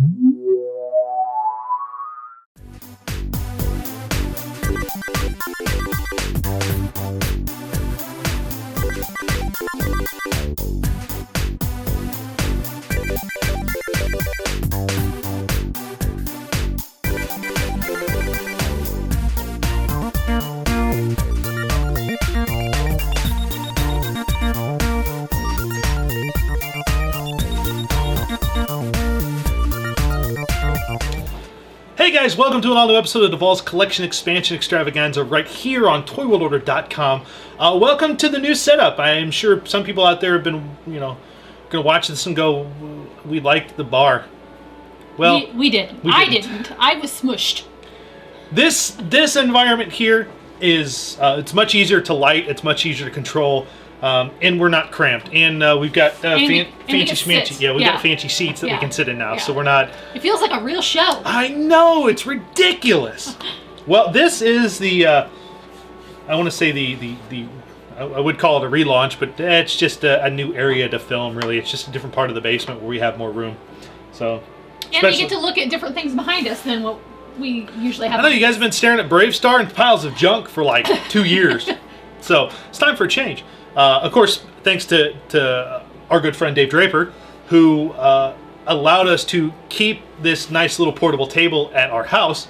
Hey guys, welcome to an all-new episode of Duvall's Collection Expansion Extravaganza right here on ToyWorldOrder.com. Welcome to the new setup. I am sure some people out there have been, going to watch this and go, we liked the bar. Well, we didn't. I didn't. I was smushed. This environment here is, it's much easier to light, it's much easier to control, and we're not cramped. And we've got fancy schmancy. Yeah, we've got fancy seats that we can sit in now, so we're not... It feels like a real show. I know, it's ridiculous. Well, this is the, I want to say I would call it a relaunch, but it's just a new area to film, really. It's just a different part of the basement where we have more room. So, and we get to look at different things behind us than what we usually have. I know you guys have been staring at Brave Star and piles of junk for like 2 years. So, it's time for a change. Of course, thanks to our good friend Dave Draper, who allowed us to keep this nice little portable table at our house.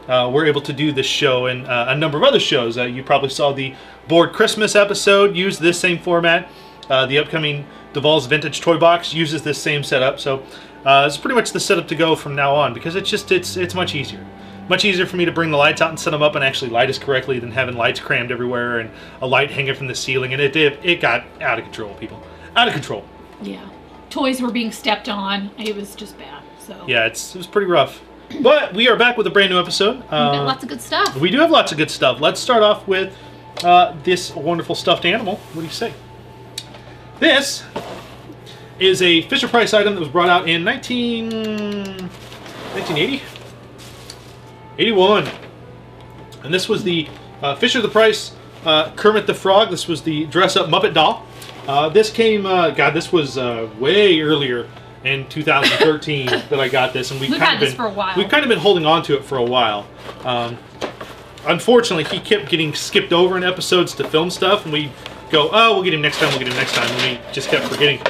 We're able to do this show and a number of other shows. You probably saw the Bored Christmas episode use this same format. The upcoming Duvall's Vintage Toy Box uses this same setup. So it's pretty much the setup to go from now on, because it's much easier. Much easier for me to bring the lights out and set them up and actually light us correctly than having lights crammed everywhere and a light hanging from the ceiling. And it got out of control, people. Out of control. Yeah. Toys were being stepped on. It was just bad. So yeah, it was pretty rough. But we are back with a brand new episode. We've got lots of good stuff. We do have lots of good stuff. Let's start off with this wonderful stuffed animal. What do you say? This is a Fisher-Price item that was brought out in 1980? 81. And this was the Fisher-Price Kermit the Frog. This was the dress-up Muppet doll. This came, this was way earlier in 2013 that I got this, and we've had this for a while. We've kind of been holding on to it for a while. Unfortunately, he kept getting skipped over in episodes to film stuff, and we go, oh, we'll get him next time, and we just kept forgetting.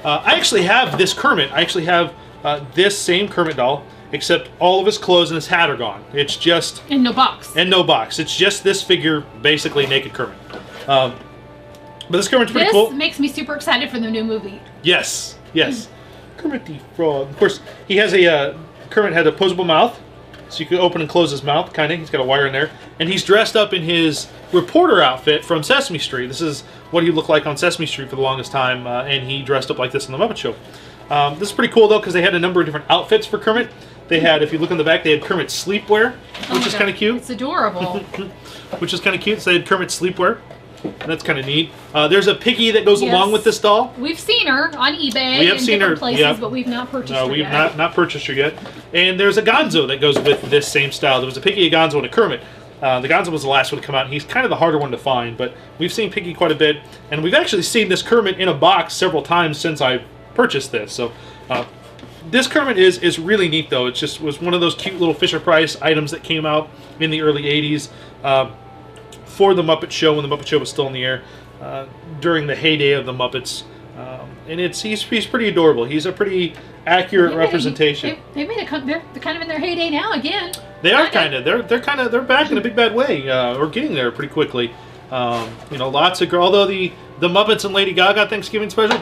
I actually have this Kermit. I actually have this same Kermit doll, except all of his clothes and his hat are gone. It's just... And no box. And no box. It's just this figure, basically naked Kermit. But this Kermit's pretty cool. This makes me super excited for the new movie. Yes, yes. Kermit the Frog. Of course, he has Kermit had a posable mouth, so you could open and close his mouth, kind of. He's got a wire in there. And he's dressed up in his reporter outfit from Sesame Street. This is what he looked like on Sesame Street for the longest time, and he dressed up like this on The Muppet Show. This is pretty cool, though, because they had a number of different outfits for Kermit. They had, if you look on the back, they had Kermit's sleepwear, which is kind of cute. It's adorable. Which is kind of cute. So they had Kermit's sleepwear. That's kind of neat. There's a piggy that goes along with this doll. We've seen her on eBay. We have seen her places, but we've not purchased her yet. No, we've not purchased her yet. And there's a Gonzo that goes with this same style. There was a Piggy, a Gonzo, and a Kermit. The Gonzo was the last one to come out. He's kind of the harder one to find, but we've seen Piggy quite a bit. And we've actually seen this Kermit in a box several times since I purchased this. So this Kermit is really neat, though. It just was one of those cute little Fisher-Price items that came out in the early 80s for the Muppet Show, when the Muppet Show was still in the air, during the heyday of the Muppets. And he's pretty adorable. He's a pretty accurate representation. They're kind of in their heyday now again. They are kind of. They're back in a big bad way. Or getting there pretty quickly. Lots of girls. Although the Muppets and Lady Gaga Thanksgiving special,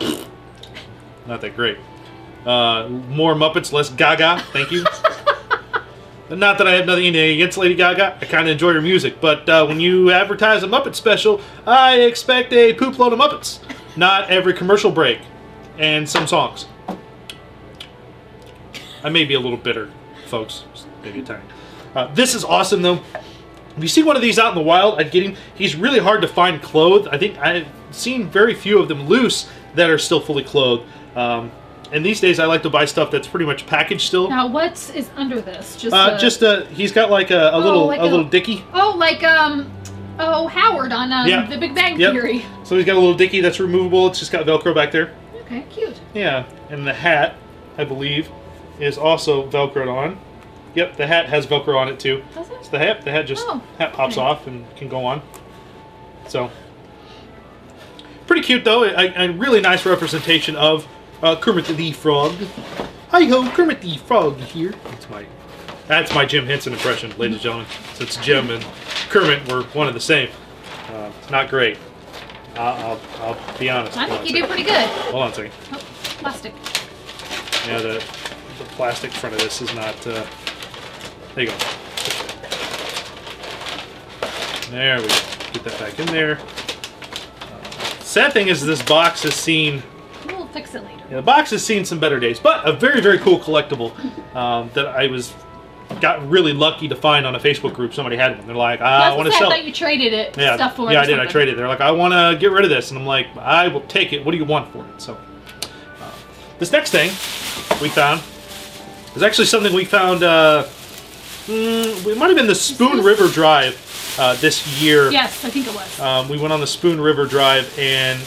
not that great. More Muppets, less Gaga. Thank you. Not that I have nothing against Lady Gaga. I kind of enjoy her music. But when you advertise a Muppet special, I expect a poop load of Muppets. Not every commercial break. And some songs. I may be a little bitter, folks. Maybe a tiny. This is awesome, though. If you see one of these out in the wild, I'd get him. He's really hard to find clothed. I think I've seen very few of them loose that are still fully clothed. And these days, I like to buy stuff that's pretty much packaged still. Now, what is under this? He's got like a little dicky. Oh, like Howard on The Big Bang Theory. So he's got a little dicky that's removable. It's just got Velcro back there. Okay, cute. Yeah, and the hat, I believe, is also Velcroed on. Yep, the hat has Velcro on it too. Does it? It's the hat just hat pops off and can go on. So pretty cute though. A really nice representation of Kermit the Frog. Hi ho, Kermit the Frog here. That's my Jim Henson impression, ladies and gentlemen. Since Jim and Kermit were one of the same. Not great. I'll be honest. I think you do pretty good. Hold on a second. Oh, plastic. Yeah, the plastic front of this is not. There you go. There we go. Get that back in there. Sad thing is this box has seen. We'll fix it later. Yeah, the box has seen some better days, but a very, very cool collectible that I got really lucky to find on a Facebook group. Somebody had one. They're like, I want to sell it. I thought you traded it. Yeah, stuff for it. Yeah, I did. I traded it. They're like, I want to get rid of this, and I'm like, I will take it. What do you want for it? So, this next thing we found is actually something we found. It might have been the Spoon River Drive this year. Yes, I think it was. We went on the Spoon River Drive and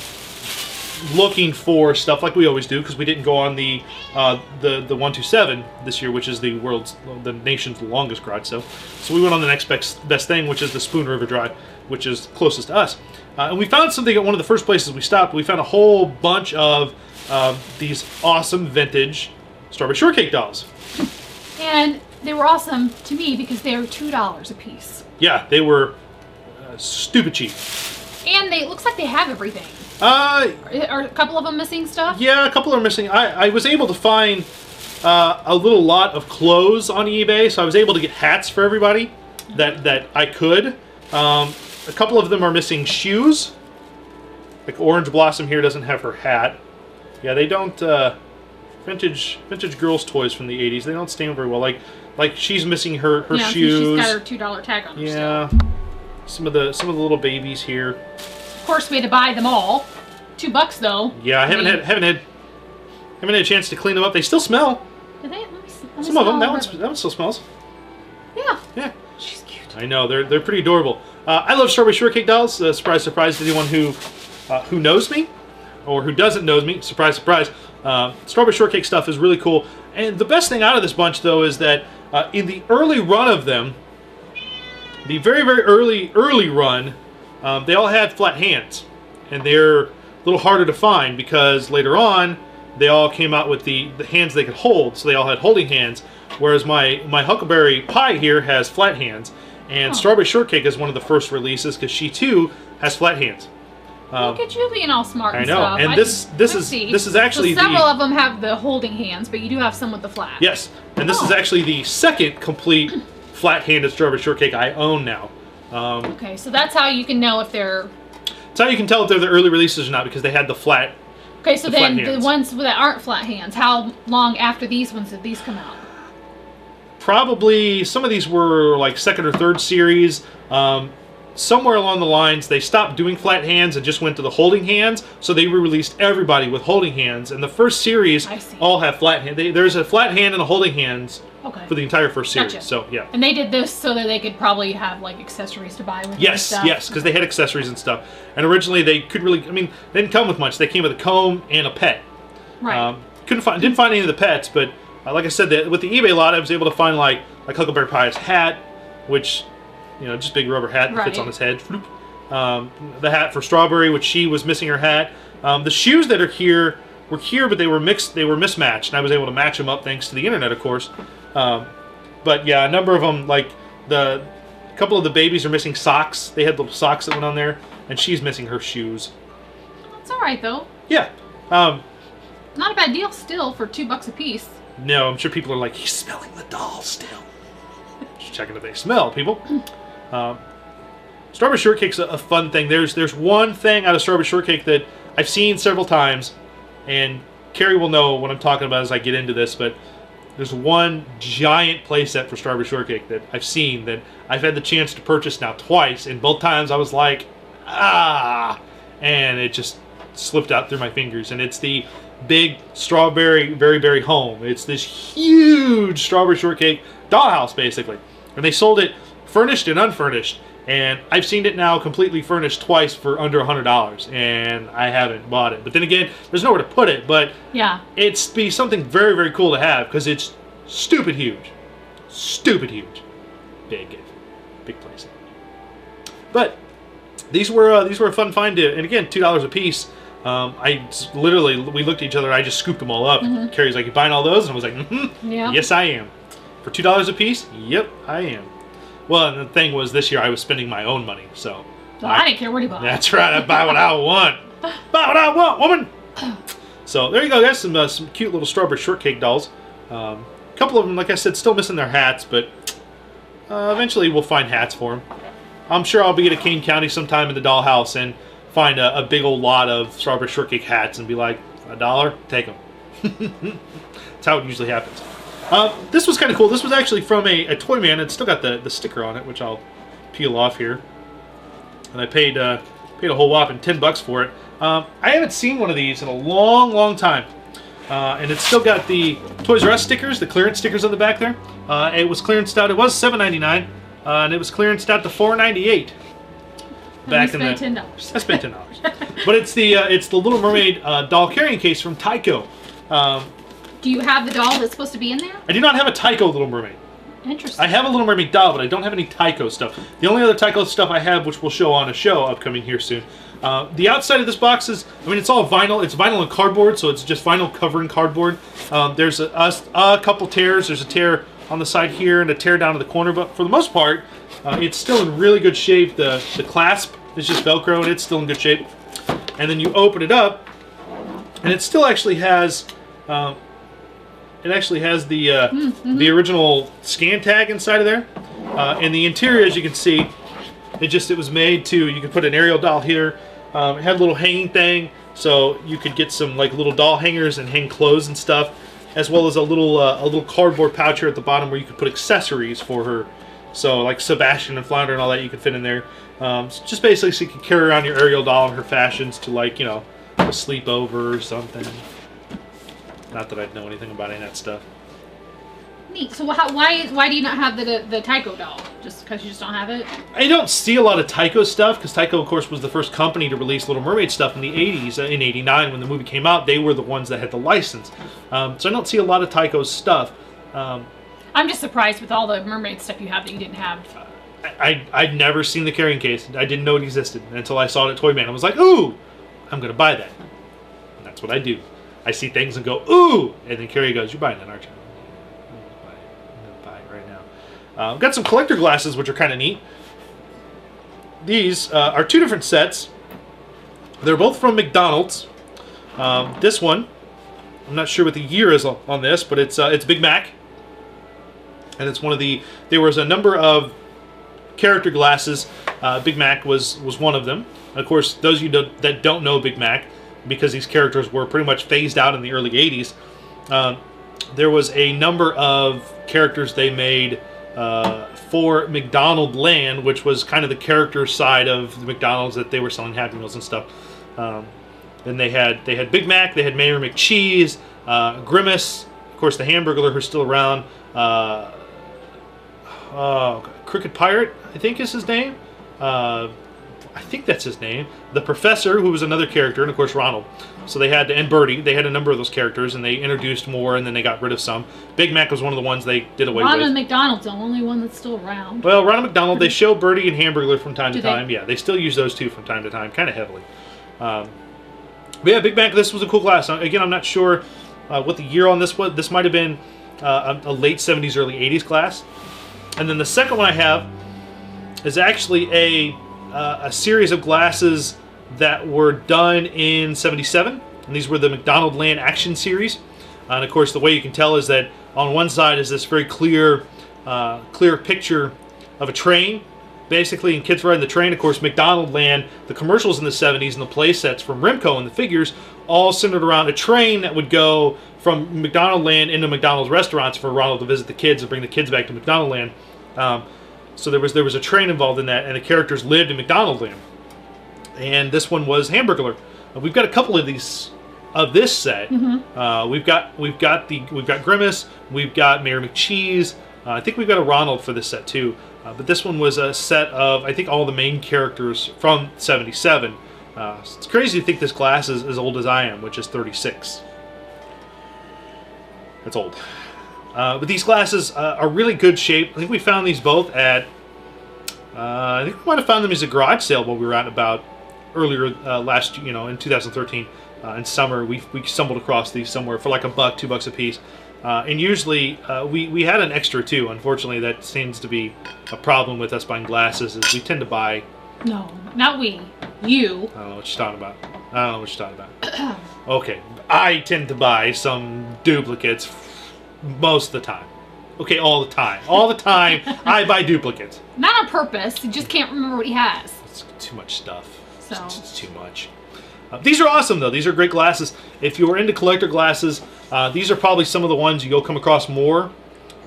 looking for stuff like we always do because we didn't go on the 127 this year, which is the nation's longest garage sale. So we went on the next best thing, which is the Spoon River Drive, which is closest to us. And we found something at one of the first places we stopped. We found a whole bunch of these awesome vintage Strawberry Shortcake dolls. And they were awesome to me because they were $2 a piece. Yeah, they were stupid cheap. And it looks like they have everything. Are a couple of them missing stuff? Yeah, a couple are missing. I was able to find a little lot of clothes on eBay, so I was able to get hats for everybody that I could. A couple of them are missing shoes. Like Orange Blossom here doesn't have her hat. Yeah, they don't. Vintage girls' toys from the '80s. They don't stand very well. Like she's missing her shoes. She's got her $2 tag on her. Yeah. Still. Some of the little babies here. Of course, we had to buy them all. $2 though. Yeah, I haven't had a chance to clean them up. They still smell. Do they? Let me Some of them. That one still smells. Yeah. Yeah. She's cute. I know they're pretty adorable. I love Strawberry Shortcake dolls. Surprise, surprise to anyone who knows me or who doesn't know me. Surprise, surprise. Strawberry Shortcake stuff is really cool. And the best thing out of this bunch though is that in the early run of them, the very, very early run, they all had flat hands. And they're a little harder to find because later on, they all came out with the hands they could hold. So they all had holding hands. Whereas my Huckleberry Pie here has flat hands. And Strawberry Shortcake is one of the first releases because she too has flat hands. Look at you being all smart and stuff. I know, and this is actually so several of them have the holding hands, but you do have some with the flat. Yes, and this is actually the second complete flat-handed Strawberry Shortcake I own now. Okay, so that's how you can know if they're. That's how you can tell if they're the early releases or not because they had the flat. Okay, so then the ones that aren't flat hands, how long after these ones did these come out? Probably some of these were like second or third series. Somewhere along the lines, they stopped doing flat hands and just went to the holding hands. So they re-released everybody with holding hands. And the first series all have flat hands. There's a flat hand and a holding hands for the entire first series. Gotcha. So yeah. And they did this so that they could probably have like accessories to buy with. Yes, stuff. yes, because they had accessories and stuff. And originally they could really, they didn't come with much. They came with a comb and a pet. Right. Didn't find any of the pets, but like I said, with the eBay lot, I was able to find like Huckleberry Pie's hat, which. Just big rubber hat that fits on his head. The hat for Strawberry, which she was missing her hat. The shoes that are here were here, but they were mismatched, and I was able to match them up thanks to the internet, of course. But yeah, a number of them, like a couple of the babies are missing socks. They had little socks that went on there, and she's missing her shoes. That's all right though. Yeah. Not a bad deal still for $2 a piece. No, I'm sure people are like, he's smelling the dolls still. Just checking if they smell, people. Strawberry Shortcake's a fun thing. There's one thing out of Strawberry Shortcake that I've seen several times, and Carrie will know what I'm talking about as I get into this, but there's one giant playset for Strawberry Shortcake that I've seen that I've had the chance to purchase now twice, and both times I was like, and it just slipped out through my fingers, and it's the big Strawberry Very Very Home. It's this huge Strawberry Shortcake dollhouse, basically, and they sold it furnished and unfurnished, and I've seen it now completely furnished twice for under $100, and I haven't bought it. But then again, there's nowhere to put it, but yeah, it's be something very, very cool to have because it's stupid huge. Stupid huge. Big place. But these were a fun find, and again, $2 a piece. We looked at each other and I just scooped them all up. Carrie's like, "You buying all those?" And I was like, Yeah. Yes, I am. For $2 a piece? Yep, I am. Well, and the thing was, this year I was spending my own money, so. Well, I didn't care what he bought. That's right, I buy what I want. Buy what I want, woman! So, there you go, guys. Some cute little strawberry shortcake dolls. A couple of them, like I said, still missing their hats, but eventually we'll find hats for them. I'm sure I'll be at a Kane County sometime in the dollhouse and find a big old lot of strawberry shortcake hats and be like, $1? Take them. That's how it usually happens. This was kind of cool. This was actually from a Toy Man. It's still got the sticker on it, which I'll peel off here. And I paid a whole whopping $10 for it. I haven't seen one of these in a long, long time. And it's still got the Toys R Us stickers, the clearance stickers on the back there. It was clearanced out. It was $7.99, and it was clearanced out to $4.98. Back in the $10. I spent $10. But it's the Little Mermaid doll carrying case from Taiko. Do you have the doll that's supposed to be in there? I do not have a Taiko Little Mermaid. Interesting. I have a Little Mermaid doll, but I don't have any Taiko stuff. The only other Taiko stuff I have, which we'll show on a show upcoming here soon. The outside of this box is, it's all vinyl. It's vinyl and cardboard, so it's just vinyl covering cardboard. There's a couple tears. There's a tear on the side here and a tear down to the corner, but for the most part, it's still in really good shape. The clasp is just Velcro, and it's still in good shape. And then you open it up, and it still actually has... the original scan tag inside of there. And the interior, as you can see, it was made to, you could put an Ariel doll here. It had a little hanging thing, so you could get some like little doll hangers and hang clothes and stuff, as well as a little cardboard pouch here at the bottom where you could put accessories for her. So like Sebastian and Flounder and all that you could fit in there. Just basically so you could carry around your Ariel doll in her fashions to, like, a sleepover or something. Not that I'd know anything about any of that stuff. Neat. So why do you not have the Taiko doll? Just because you just don't have it? I don't see a lot of Taiko stuff, because Taiko, of course, was the first company to release Little Mermaid stuff in the 80s. In 89, when the movie came out, they were the ones that had the license. So I don't see a lot of Taiko stuff. I'm just surprised with all the Mermaid stuff you have that you didn't have. I'd never seen the carrying case. I didn't know it existed until I saw it at Toy Man. I was like, ooh, I'm going to buy that. And that's what I do. I see things and go, ooh! And then Carrie goes, "You're buying that, aren't you?" I'm going to buy it right now. I've got some collector glasses, which are kind of neat. These are two different sets. They're both from McDonald's. This one, I'm not sure what the year is on this, but it's Big Mac. And it's one of there was a number of character glasses. Big Mac was one of them. Of course, those of you that don't know Big Mac, because these characters were pretty much phased out in the early 80s, there was a number of characters they made for McDonald Land, which was kind of the character side of the McDonald's that they were selling Happy Meals and stuff. Then they had Big Mac, they had Mayor McCheese, Grimace, of course the Hamburglar who's still around, Crooked Pirate, I think is his name. I think that's his name. The Professor, who was another character, and of course Ronald. So they had, and Birdie, they had a number of those characters, and they introduced more, and then they got rid of some. Big Mac was one of the ones they did away with. Ronald McDonald's the only one that's still around. Well, Ronald McDonald, they show Birdie and Hamburglar from time to time. Yeah, they still use those two from time to time, kind of heavily. But yeah, Big Mac, this was a cool glass. Again, I'm not sure what the year on this was. This might have been a late 70s, early 80s glass. And then the second one I have is actually a series of glasses that were done in 77, and these were the McDonald Land Action Series. And of course, the way you can tell is that on one side is this very clear picture of a train, basically, and kids riding the train. Of course, McDonald Land, the commercials in the 70s and the play sets from Remco and the figures all centered around a train that would go from McDonald Land into McDonald's restaurants for Ronald to visit the kids and bring the kids back to McDonald Land. So there was a train involved in that, and the characters lived in McDonald Land. And this one was Hamburglar. We've got a couple of these of this set. Mm-hmm. We've got Grimace, we've got Mayor McCheese. I think we've got a Ronald for this set too. But this one was a set of, I think, all the main characters from 77. It's crazy to think this glass is as old as I am, which is 36. That's old. But these glasses are really good shape. I think we found these both at... I think we might have found them as a garage sale when we were out and about earlier in 2013. In summer, we stumbled across these somewhere for like $1, $2 a piece. And usually, we had an extra too. Unfortunately, that seems to be a problem with us buying glasses, is we tend to buy... No, not we. You. I don't know what you're talking about. Okay, I tend to buy some duplicates most of the time. Okay, all the time. All the time, I buy duplicates. Not on purpose. He just can't remember what he has. It's too much stuff. So. It's too much. These are awesome, though. These are great glasses. If you're into collector glasses, these are probably some of the ones you'll come across more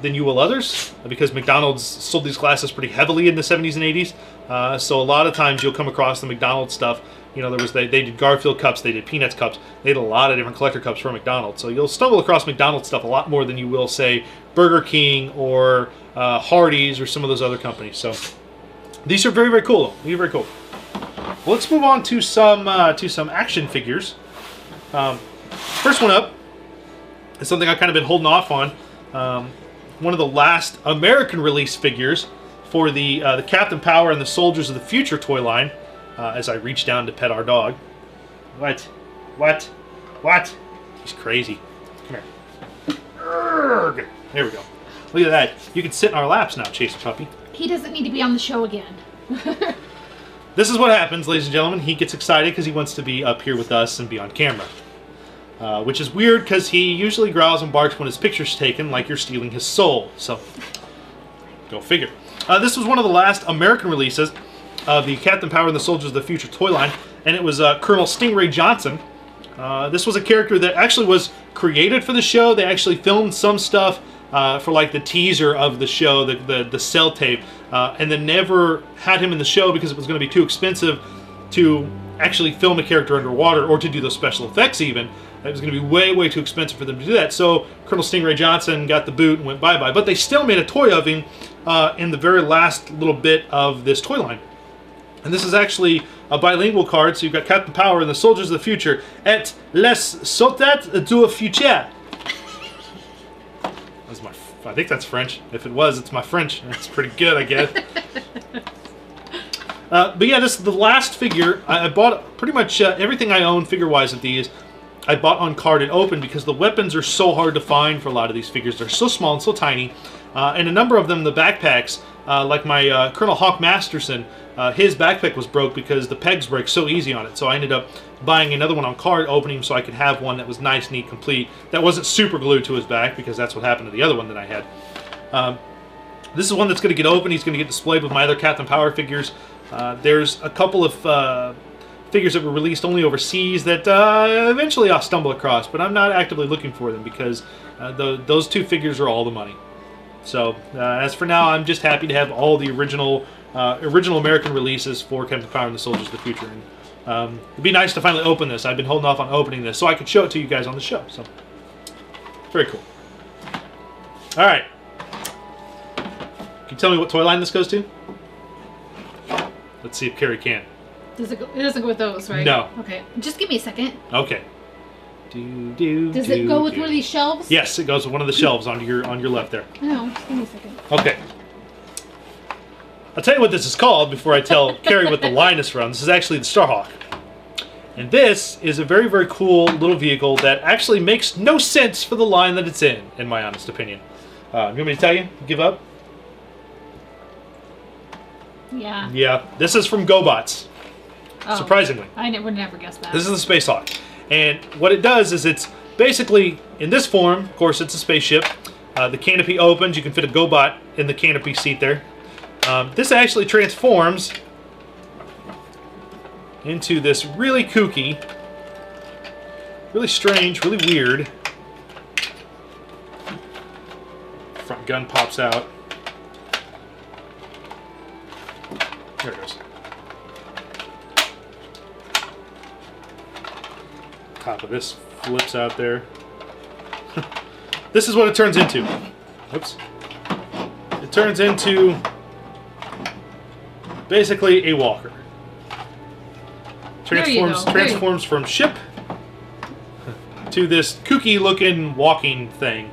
than you will others, because McDonald's sold these glasses pretty heavily in the 70s and 80s. So a lot of times you'll come across the McDonald's stuff. You know, they did Garfield cups, they did Peanuts cups, they did a lot of different collector cups for McDonald's. So you'll stumble across McDonald's stuff a lot more than you will, say, Burger King or Hardee's or some of those other companies. So these are very, very cool. These are very cool. Well, let's move on to some action figures. First one up is something I've kind of been holding off on. One of the last American release figures for the Captain Power and the Soldiers of the Future toy line. As I reach down to pet our dog. What? He's crazy. Come here. Urgh. There we go. Look at that. You can sit in our laps now, Chase Puppy. He doesn't need to be on the show again. This is what happens, ladies and gentlemen. He gets excited because he wants to be up here with us and be on camera. Which is weird because he usually growls and barks when his picture's taken, like you're stealing his soul. So, go figure. This was one of the last American releases of the Captain Power and the Soldiers of the Future toy line, and it was Colonel Stingray Johnson. This was a character that actually was created for the show. They actually filmed some stuff for like the teaser of the show, the cell tape, and then never had him in the show because it was going to be too expensive to actually film a character underwater or to do those special effects even. It was going to be way, way too expensive for them to do that. So Colonel Stingray Johnson got the boot and went bye-bye. But they still made a toy of him in the very last little bit of this toy line. And this is actually a bilingual card, so you've got Captain Power and the Soldiers of the Future. Et les soldats du futur. I think that's French. If it was, it's my French. That's pretty good, I guess. But yeah, this is the last figure. I bought pretty much everything I own figure-wise of these. I bought on card and open because the weapons are so hard to find for a lot of these figures. They're so small and so tiny. And a number of them, the backpacks, like my Colonel Hawk Masterson, his backpack was broke because the pegs break so easy on it. So I ended up buying another one on card, opening so I could have one that was nice, neat, complete. That wasn't super glued to his back because that's what happened to the other one that I had. This is one that's going to get open. He's going to get displayed with my other Captain Power figures. There's a couple of figures that were released only overseas that eventually I'll stumble across, but I'm not actively looking for them because those two figures are all the money. So as for now, I'm just happy to have all the original American releases for Captain Power and the Soldiers of the Future. And it'd be nice to finally open this. I've been holding off on opening this so I could show it to you guys on the show. So very cool. All right. Can you tell me what toy line this goes to? Let's see if Carrie can. It doesn't go with those, right? No. Okay. Just give me a second. Okay. Does it go with one of these shelves? Yes, it goes with one of the shelves on your left there. No, just give me a second. Okay. I'll tell you what this is called before I tell Carrie what the line is from. This is actually the Starhawk. And this is a very, very cool little vehicle that actually makes no sense for the line that it's in my honest opinion. You want me to tell you? Give up? Yeah. Yeah. This is from GoBots. Oh, surprisingly. I would never guess that. This is the Space Hawk. And what it does is it's basically, in this form, of course, it's a spaceship. The canopy opens. You can fit a GoBot in the canopy seat there. This actually transforms into this really kooky, really strange, really weird. Front gun pops out. There it goes. Top of this flips out there. This is what it turns into. Oops. It turns into basically a walker. Transforms from ship to this kooky looking walking thing.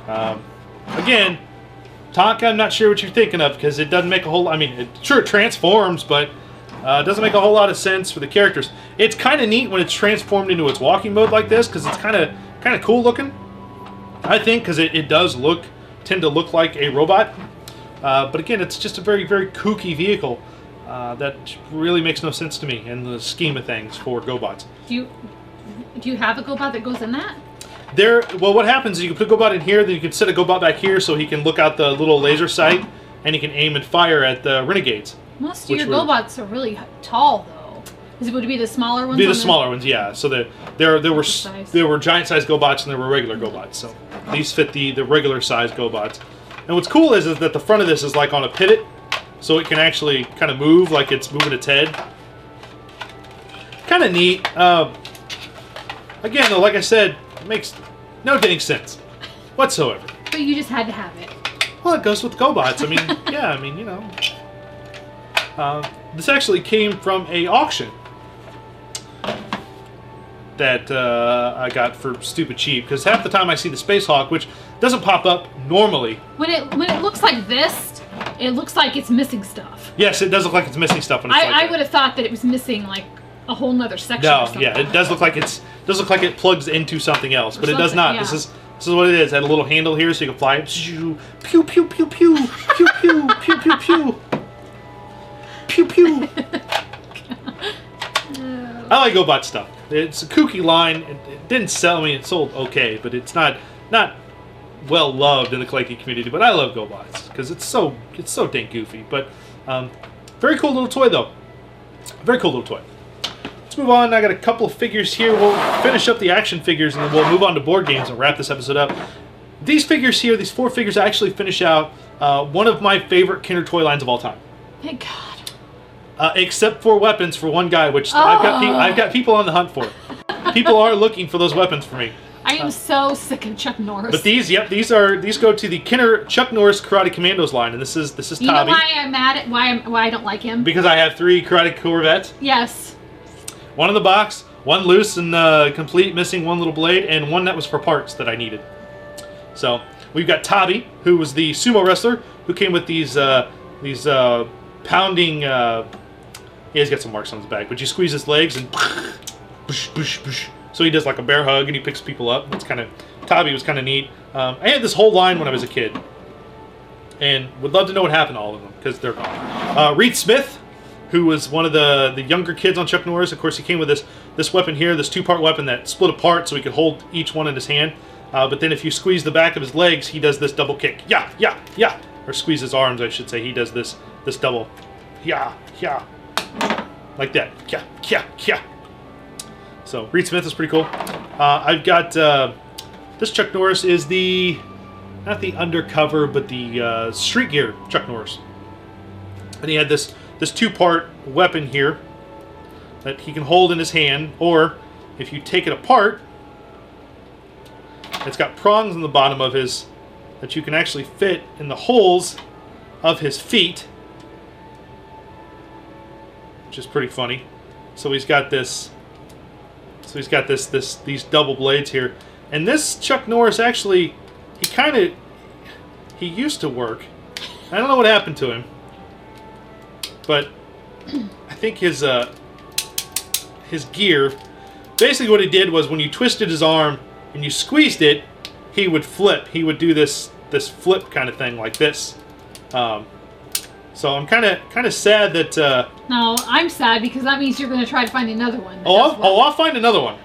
Again, Tonka, I'm not sure what you're thinking of because it doesn't make a whole. I mean, it transforms, but it doesn't make a whole lot of sense for the characters. It's kind of neat when it's transformed into its walking mode like this because it's kind of cool looking. I think because it does tend to look like a robot. But again, it's just a very, very kooky vehicle that really makes no sense to me in the scheme of things for GoBots. Do you have a GoBot that goes in that? Well, what happens is you can put GoBot in here, then you can set a GoBot back here so he can look out the little laser sight, and he can aim and fire at the Renegades. Most of your GoBots are really tall, though. Would it be the smaller ones? Be the smaller ones, yeah. So there were giant-sized GoBots and there were regular GoBots. So these fit the regular-sized GoBots. And what's cool is that the front of this is like on a pivot, so it can actually kind of move like it's moving its head. Kind of neat. Again, though, like I said, it makes no dang sense whatsoever. But you just had to have it. Well, it goes with GoBots. I mean, yeah, I mean, you know. This actually came from a auction that I got for stupid cheap, because half the time I see the Space Hawk, which doesn't pop up normally. When it looks like this, it looks like it's missing stuff. Yes, it does look like it's missing stuff when it's like I would have thought that it was missing like a whole nother section. No, or something. yeah, it does look like it plugs into something else, but it does not. Yeah. This is what it is. It had a little handle here so you can fly. Pew pew pew pew pew pew pew pew pew. Pew pew. I like GoBot stuff. It's a kooky line. It didn't sell me. It sold okay, but it's not well loved in the collecting community. But I love GoBots because it's so dang goofy. But very cool little toy though. Very cool little toy. Let's move on. I got a couple of figures here. We'll finish up the action figures and then we'll move on to board games and wrap this episode up. These figures here, these 4 figures, actually finish out one of my favorite Kinder toy lines of all time. Thank God. Except for weapons for one guy, which I've got people on the hunt for. People are looking for those weapons for me. I am so sick of Chuck Norris. But these go to the Kinder Chuck Norris Karate Commandos line, and this is Tabby. You know why I'm mad at why I don't like him? Because I have 3 Karate Corvettes. Yes. One in the box, one loose and complete, missing one little blade, and one that was for parts that I needed. So we've got Tabby, who was the sumo wrestler, who came with these pounding. Yeah, he's got some marks on his back, but you squeeze his legs and bush, bush, bush. So he does like a bear hug and he picks people up. It's Tabby was kind of neat. I had this whole line when I was a kid, and would love to know what happened to all of them because they're gone. Reed Smith, who was one of the younger kids on Chuck Norris. Of course, he came with this weapon here, this 2-part weapon that split apart so he could hold each one in his hand. But then if you squeeze the back of his legs, he does this double kick. Yeah, yeah, yeah. Or squeeze his arms, I should say. He does this double. Yeah, yeah. Like that. Yeah, yeah, yeah. So, Reed Smith is pretty cool. I've got... this Chuck Norris is not the undercover, but the street gear Chuck Norris. And he had this 2-part weapon here that he can hold in his hand, or if you take it apart, it's got prongs on the bottom of his that you can actually fit in the holes of his feet, which is pretty funny. So he's got this. So he's got these double blades here, and this Chuck Norris actually, he used to work. I don't know what happened to him, but I think his gear, basically what he did was when you twisted his arm and you squeezed it, he would flip. He would do this flip kind of thing like this. So I'm kind of sad that. No, I'm sad because that means you're going to try to find another one. I'll find another one.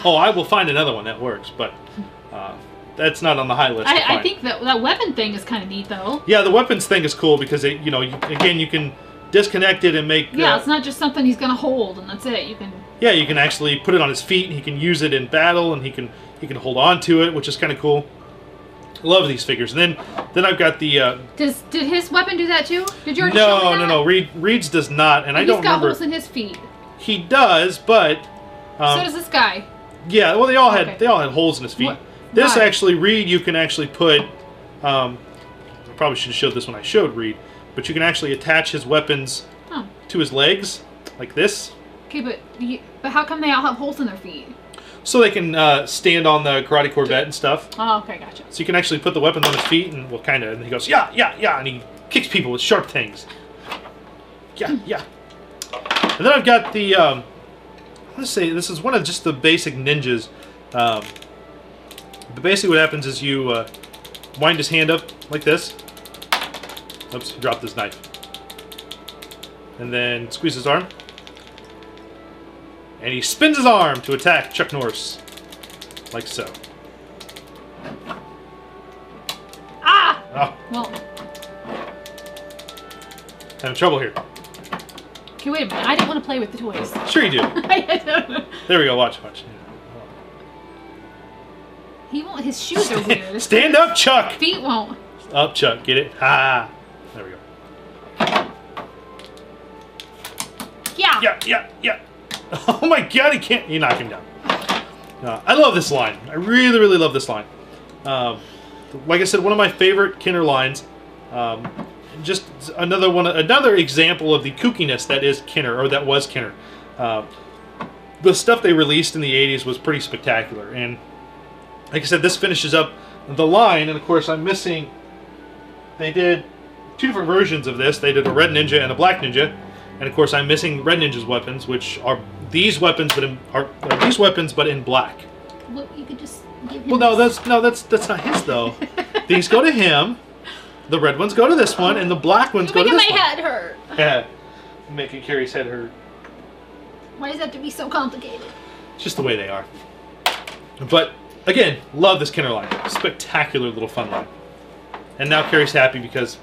Oh, I will find another one that works, but that's not on the high list. I think that weapon thing is kind of neat though. Yeah, the weapons thing is cool because you can disconnect it and make. Yeah, it's not just something he's going to hold and that's it. You can. Yeah, you can actually put it on his feet. And he can use it in battle, and he can hold on to it, which is kind of cool. I love these figures. And then I've got the. Did his weapon do that too? Did you already show me that? No. Reed's does not, and I don't remember. He's got holes in his feet. He does, but. So does this guy. Yeah, well, they all had holes in his feet. What? This Why? actually, Reed, you can actually put. I probably should have showed this when I showed Reed, but you can actually attach his weapons to his legs like this. Okay, but how come they all have holes in their feet? so they can stand on the Karate Corvette and stuff. Oh, okay, gotcha. So you can actually put the weapons on his feet, and well, kind of, and he goes, yeah, yeah, yeah, and he kicks people with sharp things. Yeah, yeah. And then I've got the, let's say this is one of just the basic ninjas. But basically what happens is you wind his hand up like this. Oops, he dropped his knife. And then squeeze his arm. And he spins his arm to attack Chuck Norris. Like so. Ah! Oh, Well, having trouble here. okay, wait a minute. I didn't want to play with the toys. Sure you do. There we go, watch. He won't. His shoes are weird. Stand up, Chuck! Feet won't. Up, Chuck, get it? Ha! There we go. Yeah. Yeah. Oh my god, he can't. You knock him down. I love this line. I really, really love this line. Like I said, one of my favorite Kenner lines. Just another example of the kookiness that is Kenner, or that was Kenner. The stuff they released in the 80s was pretty spectacular. And like I said, this finishes up the line. And of course, I'm missing. They did two different versions of this. They did a Red Ninja and a Black Ninja. And of course, I'm missing Red Ninja's weapons, which are these weapons, but in black. Well, you could just give him. Well, that's not his though. These go to him. The red ones go to this one, and the black ones go to You're this making one. my head hurt. Yeah, making Carrie's head hurt. Why does it have to be so complicated? It's just the way they are. But again, love this Kenner line. Spectacular little fun line. And now Carrie's happy because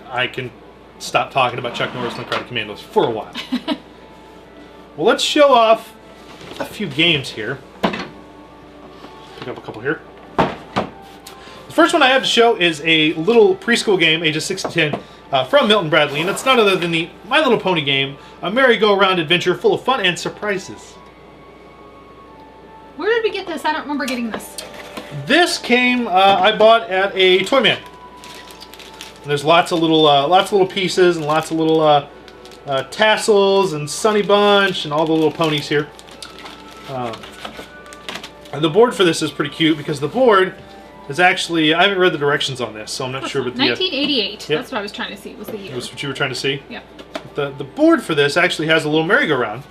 I can stop talking about Chuck Norris and the Karate Commandos for a while. Well, let's show off a few games here. Pick up a couple here. The first one I have to show is a little preschool game, ages 6 to 10, from Milton Bradley, and it's none other than the My Little Pony game, a merry-go-round adventure full of fun and surprises. Where did we get this? I don't remember getting this. This came I bought at a Toy Man. And there's lots of little pieces and lots of little tassels and Sunny Bunch and all the little ponies here. And the board for this is pretty cute because the board is actually, I haven't read the directions on this, so I'm not sure. But 1988. Yep. That's what I was trying to see. Was the year? Was what you were trying to see? Yep. The board for this actually has a little merry-go-round.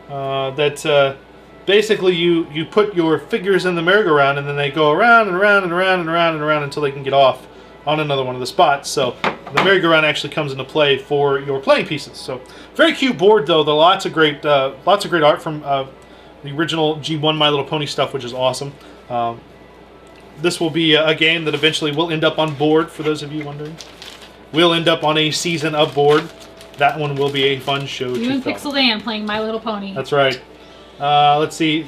That basically you put your figures in the merry-go-round and then they go around and around and around and around and around until they can get off on another one of the spots. So the merry-go-round actually comes into play for your playing pieces. So very cute board though. There are lots of great art from the original G1 My Little Pony stuff, which is awesome. This will be a game that eventually will end up on board, for those of you wondering. We'll end up on a season of board. That one will be a fun show to You and film. Pixel Dan playing My Little Pony. That's right. Let's see.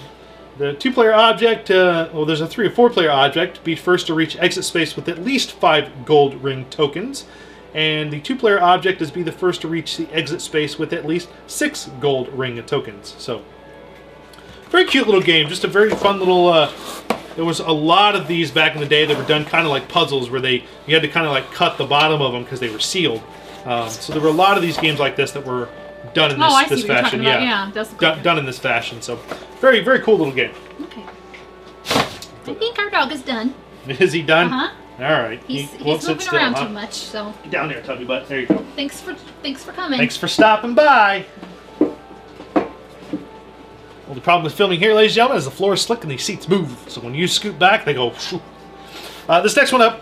The 2-player object, well, there's a 3 or 4-player object. Be first to reach exit space with at least 5 gold ring tokens. And the 2-player object is be the first to reach the exit space with at least 6 gold ring tokens. So, very cute little game. Just a very fun little... there was a lot of these back in the day that were done kind of like puzzles where you had to kind of like cut the bottom of them because they were sealed. So there were a lot of these games like this that were done in this fashion. Yeah, that's done in this fashion. So very, very cool little game. Okay. I think our dog is done. Is he done? Uh-huh. All right. He's won't sit moving still, around huh? too much, so Get down there, Tubby Butt. There you go. thanks for coming. Thanks for stopping by. Well, the problem with filming here, ladies and gentlemen, is the floor is slick and the seats move. So when you scoot back, they go. Shoo. This next one up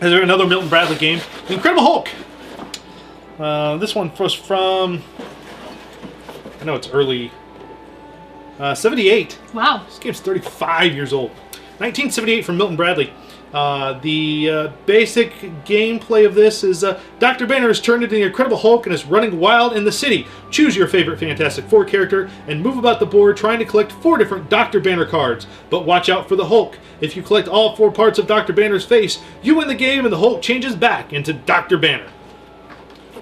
is another Milton Bradley game, The Incredible Hulk. This one was from, I know it's early, 78. Wow. This game's 35 years old. 1978 from Milton Bradley. The basic gameplay of this is Dr. Banner has turned into the Incredible Hulk and is running wild in the city. Choose your favorite Fantastic Four character and move about the board trying to collect 4 different Dr. Banner cards. But watch out for the Hulk. If you collect all 4 parts of Dr. Banner's face, you win the game and the Hulk changes back into Dr. Banner.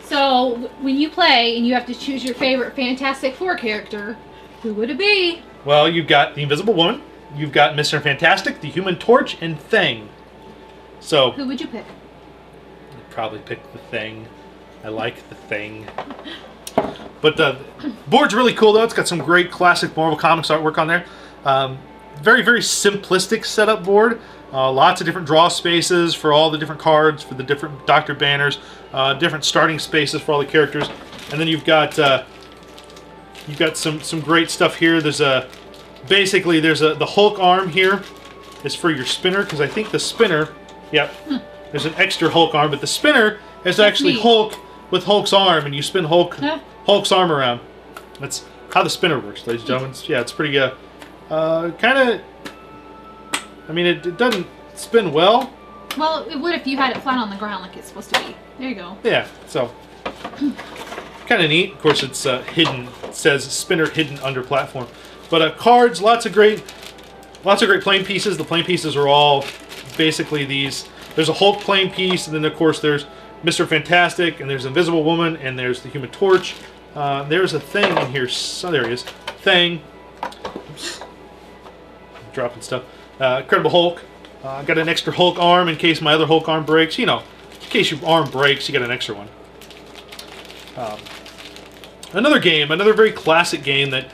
So when you play and you have to choose your favorite Fantastic Four character, who would it be? Well, you've got the Invisible Woman, you've got Mr. Fantastic, the Human Torch, and Thing. So Who would you pick? I'd probably pick the Thing. I like the Thing. But the board's really cool, though. It's got some great classic Marvel Comics artwork on there. Very, very simplistic setup board. Lots of different draw spaces for all the different cards, for the different Dr. Banners, different starting spaces for all the characters. And then you've got some great stuff here. There's basically the Hulk arm here is for your spinner, because I think the spinner, there's an extra Hulk arm, but the spinner is actually neat. Hulk with Hulk's arm, and you spin Hulk's arm around. That's how the spinner works, ladies and gentlemen. Yeah, it's pretty kind of. I mean, it doesn't spin well. Well, it would if you had it flat on the ground like it's supposed to be. There you go. Yeah, so kind of neat. Of course, it's hidden. It says spinner hidden under platform. But cards, lots of great playing pieces. The playing pieces are all basically these. There's a Hulk playing piece, and then of course there's Mr. Fantastic, and there's Invisible Woman, and there's the Human Torch. There's a thing in here. So there he is. Thing. Oops. I'm dropping stuff. Incredible Hulk. Got an extra Hulk arm in case my other Hulk arm breaks. You know, in case your arm breaks, you get an extra one. Another game, another very classic game that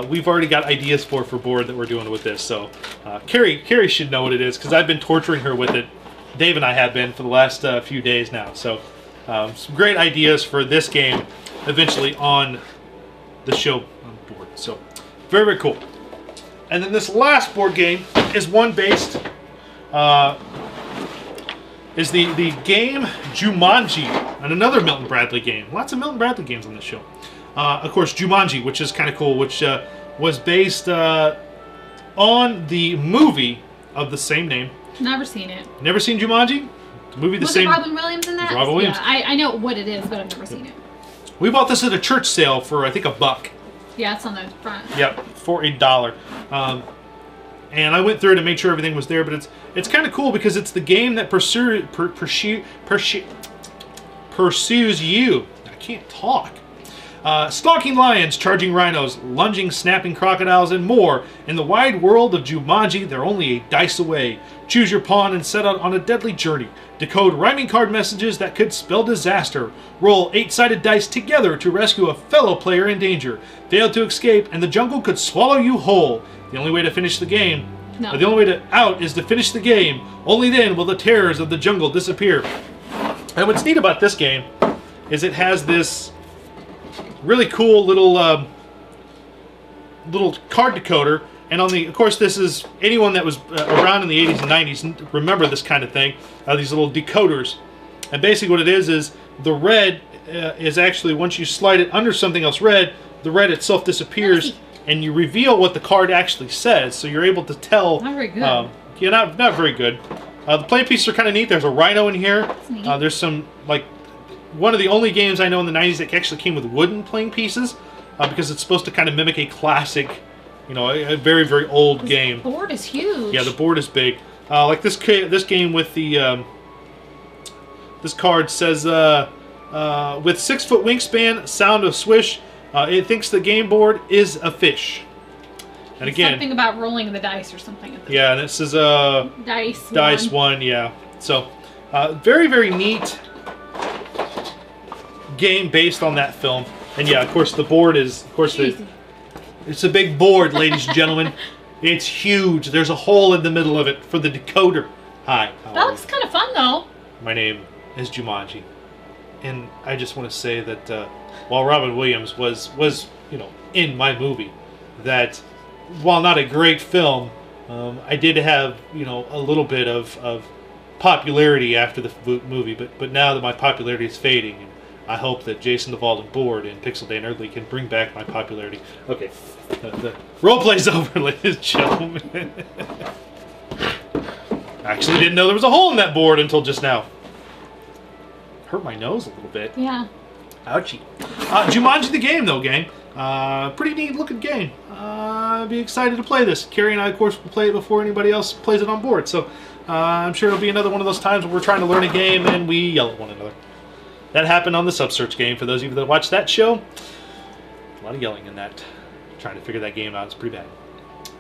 we've already got ideas for board that we're doing with this. So Carrie should know what it is, because I've been torturing her with it. Dave and I have been for the last few days now. So some great ideas for this game eventually on the show on board. So very, very cool. And then this last board game is one based, is the game Jumanji, and another Milton Bradley game. Lots of Milton Bradley games on this show. Of course, Jumanji, which is kind of cool, which was based on the movie of the same name. Never seen it. Never seen Jumanji? The movie the same. Was it Robin Williams in that? Robin Williams. Yeah, I know what it is, but I've never seen it. We bought this at a church sale for I think $1. Yeah, it's on the front. Yep, for $1. And I went through it and made sure everything was there, but it's kind of cool because it's the game that pursues you. I can't talk. Stalking lions, charging rhinos, lunging, snapping crocodiles, and more. In the wide world of Jumanji, they're only a dice away. Choose your pawn and set out on a deadly journey. Decode rhyming card messages that could spell disaster. Roll 8-sided dice together to rescue a fellow player in danger. Fail to escape, and the jungle could swallow you whole. The only way to finish the game, the only way out is to finish the game. Only then will the terrors of the jungle disappear. And what's neat about this game is it has this really cool little card decoder, and on the, of course, this is anyone that was around in the 80s and 90s remember this kind of thing. These little decoders, and basically what it is the red is actually, once you slide it under something else red, the red itself disappears, and you reveal what the card actually says. So you're able to tell. Not very good. Yeah, not very good. The playing pieces are kind of neat. There's a rhino in here. There's some, like, one of the only games I know in the 90s that actually came with wooden playing pieces, because it's supposed to kind of mimic a classic, you know, a very, very old game. The board is huge. Yeah, the board is big. Like this game with the this card says with 6-foot wingspan, sound of swish. It thinks the game board is a fish. And again, something about rolling the dice or something. Yeah, and this is dice one. Yeah. So very, very neat game based on that film. And yeah, of course the board is, it's a big board, ladies and gentlemen. It's huge. There's a hole in the middle of it for the decoder. Hi. That looks kind of fun though. My name is Jumanji, and I just want to say that while Robin Williams was in my movie, that while not a great film, I did have a little bit of popularity after the movie, but now that my popularity is fading, and I hope that Jason the Vault Board and Pixel Day Nerdly can bring back my popularity. Okay, the role play's over, ladies and gentlemen. Actually, didn't know there was a hole in that board until just now. Hurt my nose a little bit. Yeah. Ouchie. Jumanji the game, though, gang. Pretty neat looking game. I'd be excited to play this. Carrie and I, of course, will play it before anybody else plays it on board. So I'm sure it'll be another one of those times where we're trying to learn a game and we yell at one another. That happened on the Subsearch game. For those of you that watched that show, a lot of yelling in that. Trying to figure that game out. It's pretty bad.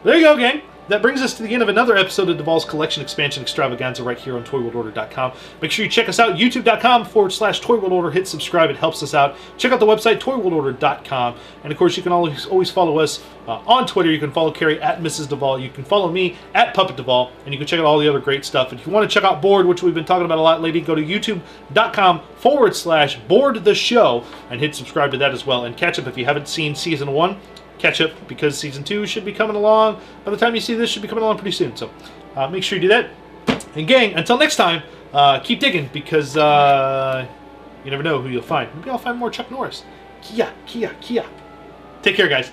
There you go, gang. that brings us to the end of another episode of Duvall's Collection Expansion Extravaganza right here on ToyWorldOrder.com. Make sure you check us out, youtube.com/ToyWorldOrder. Hit subscribe, it helps us out. Check out the website, ToyWorldOrder.com. And of course, you can always follow us on Twitter. You can follow Carrie at Mrs. Duvall. You can follow me at Puppet Duvall. And you can check out all the other great stuff. And if you want to check out Board, which we've been talking about a lot lately, go to youtube.com/BoardTheShow and hit subscribe to that as well. And catch up if you haven't seen Season 1. Catch up because Season 2 should be coming along. By the time you see this, should be coming along pretty soon. So make sure you do that. And gang, until next time, keep digging because you never know who you'll find. Maybe I'll find more Chuck Norris. Kia. Take care, guys.